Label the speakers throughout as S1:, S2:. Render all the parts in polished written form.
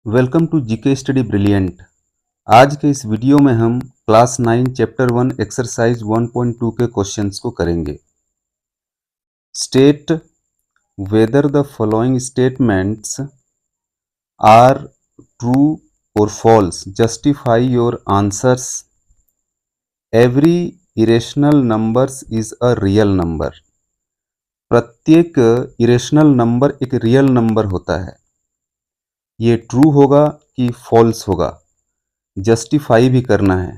S1: Welcome to GK study brilliant. आज के इस वीडियो में हम क्लास 9 चैप्टर 1 एक्सरसाइज 1.2 के क्वेश्चंस को करेंगे। State whether the following statements are true or false, justify your answers. Every irrational numbers is a real number. प्रत्येक irrational number एक रियल नंबर होता है। ये ट्रू होगा कि फॉल्स होगा, जस्टिफाई भी करना है।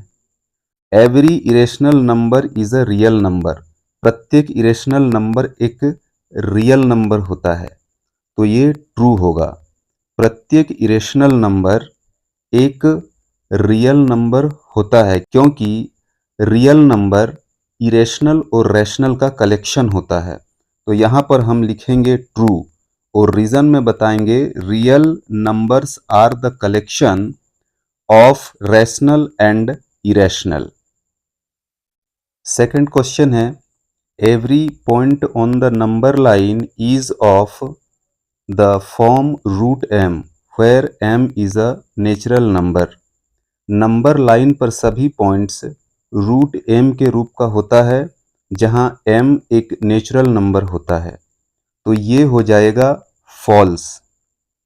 S1: Every irrational number is a real number. प्रत्येक इरेशनल नंबर एक रियल नंबर होता है, तो ये ट्रू होगा। प्रत्येक इरेशनल नंबर एक रियल नंबर होता है, क्योंकि रियल नंबर इरेशनल और रैशनल का कलेक्शन होता है। तो यहाँ पर हम लिखेंगे ट्रू और रीजन में बताएंगे real numbers are the collection of rational and irrational. Second question है, every point on the number line is of the form root m where m is a natural number. Number line पर सभी points root M के रूप का होता है, जहां M एक नेचुरल नंबर होता है। तो ये हो जाएगा फॉल्स।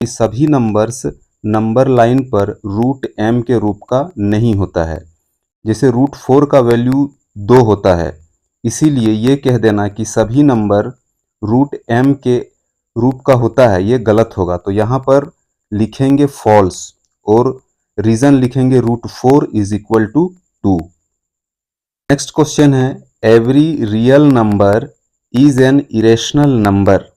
S1: सभी नंबर्स नंबर लाइन पर रूट एम के रूप का नहीं होता है। जैसे रूट 4 का वैल्यू 2 होता है, इसीलिए ये कह देना कि सभी नंबर रूट एम के रूप का होता है, ये गलत होगा। तो यहाँ पर लिखेंगे फॉल्स और रीजन लिखेंगे root 4 is equal to 2। Next question है, every real number is an irrational number.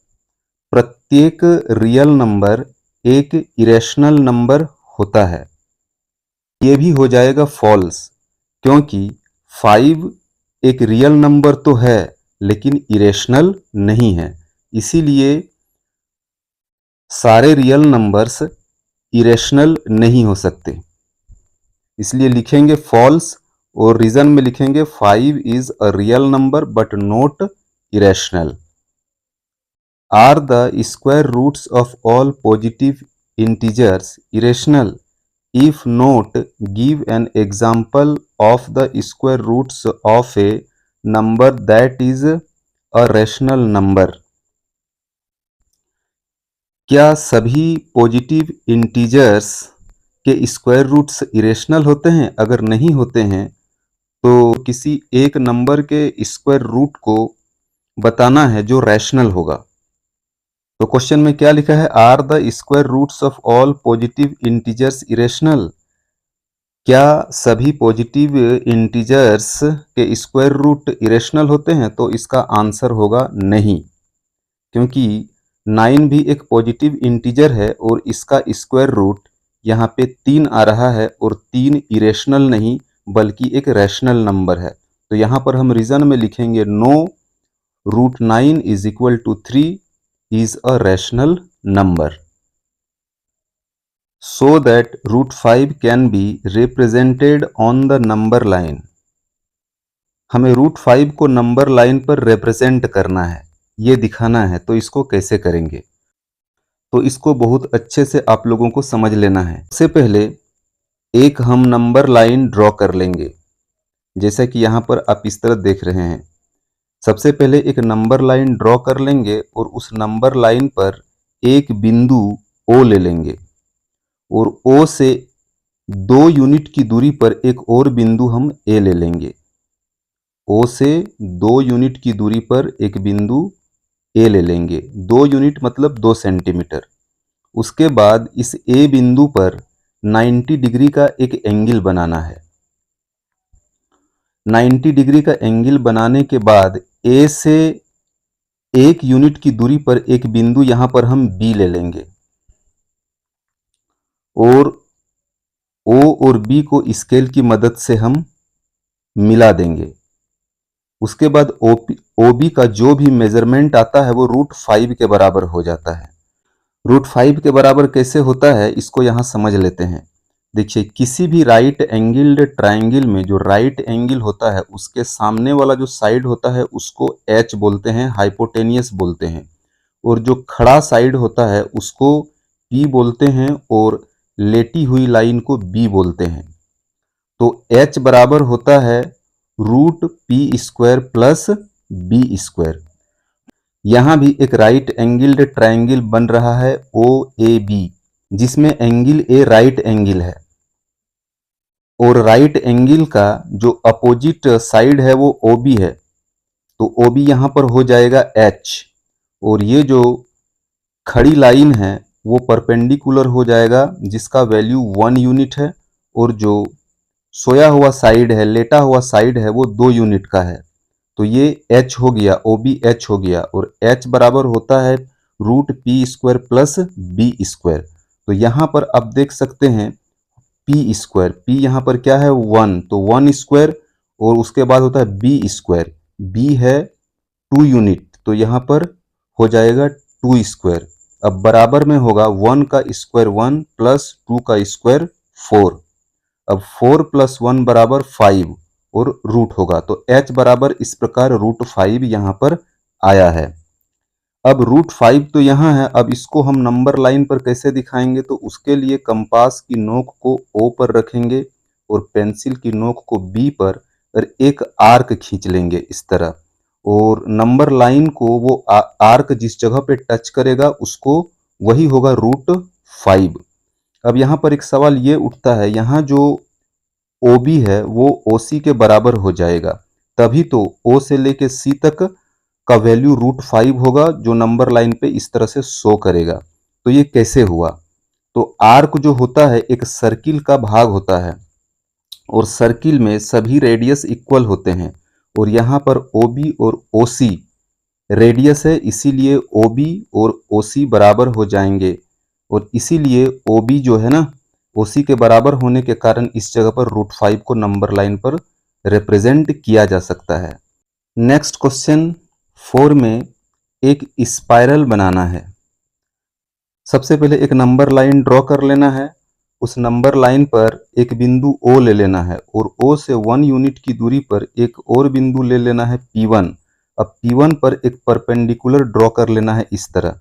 S1: प्रत्येक रियल नंबर एक इरेशनल नंबर होता है। ये भी हो जाएगा फॉल्स, क्योंकि 5 एक रियल नंबर तो है लेकिन इरेशनल नहीं है, इसीलिए सारे रियल नंबर्स इरेशनल नहीं हो सकते। इसलिए लिखेंगे फॉल्स और रीजन में लिखेंगे 5 is a real number but not irrational. Are the square roots of all positive integers irrational? If not, give an example of the square roots of a number that is a rational number. क्या सभी positive integers के square roots irrational होते हैं? अगर नहीं होते हैं तो किसी एक नंबर के स्क्वायर रूट को बताना है जो रैशनल होगा। तो क्वेश्चन में क्या लिखा है, are the square roots of all positive integers irrational. क्या सभी पॉजिटिव इंटीजर्स के स्क्वायर रूट इरेशनल होते हैं? तो इसका आंसर होगा नहीं, क्योंकि 9 भी एक पॉजिटिव इंटीजर है और इसका स्क्वायर रूट यहाँ पे 3 आ रहा है और 3 इरेशनल नहीं बल्कि एक रैशनल नंबर है। तो यहाँ पर हम रीजन में लिखेंगे no root 9 is equal to 3 is a rational number, so that root 5 can be represented on the number line. हमें रूट 5 को नंबर लाइन पर रिप्रेजेंट करना है, ये दिखाना है। तो इसको कैसे करेंगे? तो इसको बहुत अच्छे से आप लोगों को समझ लेना है। सबसे पहले एक हम नंबर लाइन ड्रॉ कर लेंगे, जैसा कि यहाँ पर आप इस तरह देख रहे हैं। सबसे पहले एक नंबर लाइन ड्रॉ कर लेंगे और उस नंबर लाइन पर एक बिंदु O ले लेंगे और O से 2 यूनिट की दूरी पर एक और बिंदु हम A ले लेंगे। O से 2 यूनिट की दूरी पर एक बिंदु A ले लेंगे। 2 यूनिट मतलब 2 सेंटीमीटर। उसके बाद इस A बिंदु पर 90 डिग्री का एक एंगल बनाना है। 90 डिग्री का एंगल बनाने के बाद A से 1 यूनिट की दूरी पर एक बिंदु यहां पर हम B ले लेंगे और O और B को स्केल की मदद से हम मिला देंगे। उसके बाद OB का जो भी मेजरमेंट आता है वो रूट 5 के बराबर हो जाता है। रूट 5 के बराबर कैसे होता है इसको यहां समझ लेते हैं। देखिए, किसी भी राइट एंगल्ड ट्रायंगल में जो राइट एंगल होता है उसके सामने वाला जो साइड होता है उसको H बोलते हैं, हाइपोटेनियस बोलते हैं, और जो खड़ा साइड होता है उसको P बोलते हैं और लेटी हुई लाइन को बी बोलते हैं। तो h बराबर होता है √p² प्लस b²। यहां भी एक राइट एंगल्ड ट्रायंगल बन रहा है OAB, जिसमें एंगल ए राइट एंगल है और राइट एंगल का जो अपोजिट साइड है वो OB है। तो OB यहां पर हो जाएगा H, और ये जो खड़ी लाइन है वो परपेंडिकुलर हो जाएगा जिसका वैल्यू 1 यूनिट है, और जो सोया हुआ साइड है, लेटा हुआ साइड है, वो 2 यूनिट का है। तो ये H हो गया, OBH हो गया, और H बराबर होता है √p² प्लस b²। तो यहाँ पर आप देख सकते हैं p², p यहाँ पर क्या है 1, तो 1², और उसके बाद होता है b², b है 2 यूनिट, तो यहाँ पर हो जाएगा 2²। अब बराबर में होगा 1 का स्क्वायर 1 प्लस 2 का स्क्वायर 4। अब 4 + 1 बराबर 5 और रूट होगा, तो h बराबर इस प्रकार √5 यहाँ पर आया है। अब √5 तो यहाँ है, अब इसको हम नंबर लाइन पर कैसे दिखाएंगे, तो उसके लिए कंपास की नोक को O पर रखेंगे और पेंसिल की नोक को B पर, और एक आर्क खींच लेंगे इस तरह, और नंबर लाइन को वो आर्क जिस जगह पे टच करेगा उसको वही होगा √5। अब यहाँ पर एक सवाल ये उठता है, यहाँ जो OB है वो OC के बराबर हो जाएगा, तभी तो O से लेके C तक का वैल्यू √5 होगा जो नंबर लाइन पे इस तरह से शो करेगा। तो ये कैसे हुआ, तो आर्क जो होता है एक सर्किल का भाग होता है, और सर्किल में सभी रेडियस इक्वल होते हैं, और यहाँ पर OB और OC रेडियस है, इसीलिए OB और OC बराबर हो जाएंगे, और इसीलिए OB जो है ना OC के बराबर होने के कारण इस जगह पर √5 को नंबर लाइन पर रिप्रेजेंट किया जा सकता है। नेक्स्ट क्वेश्चन 4 में एक स्पाइरल बनाना है। सबसे पहले एक नंबर लाइन ड्रॉ कर लेना है, उस नंबर लाइन पर एक बिंदु O ले लेना है, और O से 1 यूनिट की दूरी पर एक और बिंदु ले लेना है P1। अब P1 पर एक परपेंडिकुलर ड्रॉ कर लेना है इस तरह,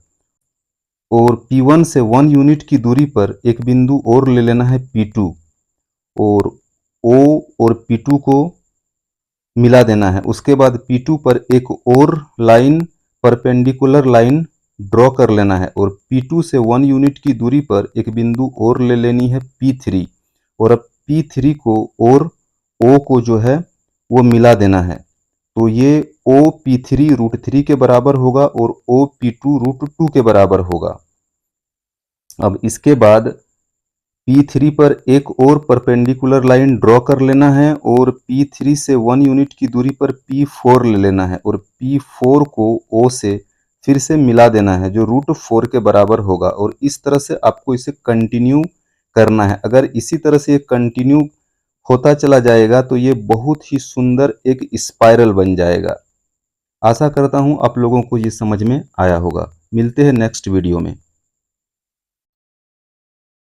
S1: और P1 से 1 यूनिट की दूरी पर एक बिंदु और ले लेना है P2, और O और P2 को मिला देना है। उसके बाद P2 पर एक और लाइन परपेंडिकुलर लाइन ड्रॉ कर लेना है, और P2 से 1 यूनिट की दूरी पर एक बिंदु और ले लेनी है P3, और अब P3 को और O को जो है वो मिला देना है। तो ये OP3 √3 के बराबर होगा और OP2 √2 के बराबर होगा। अब इसके बाद P3 पर एक और परपेंडिकुलर लाइन ड्रॉ कर लेना है, और P3 से 1 यूनिट की दूरी पर P4 ले लेना है, और P4 को O से फिर से मिला देना है जो √4 के बराबर होगा, और इस तरह से आपको इसे कंटिन्यू करना है। अगर इसी तरह से ये कंटिन्यू होता चला जाएगा तो ये बहुत ही सुंदर एक स्पाइरल बन जाएगा। आशा करता हूँ आप लोगों को ये समझ में आया होगा। मिलते हैं नेक्स्ट वीडियो में।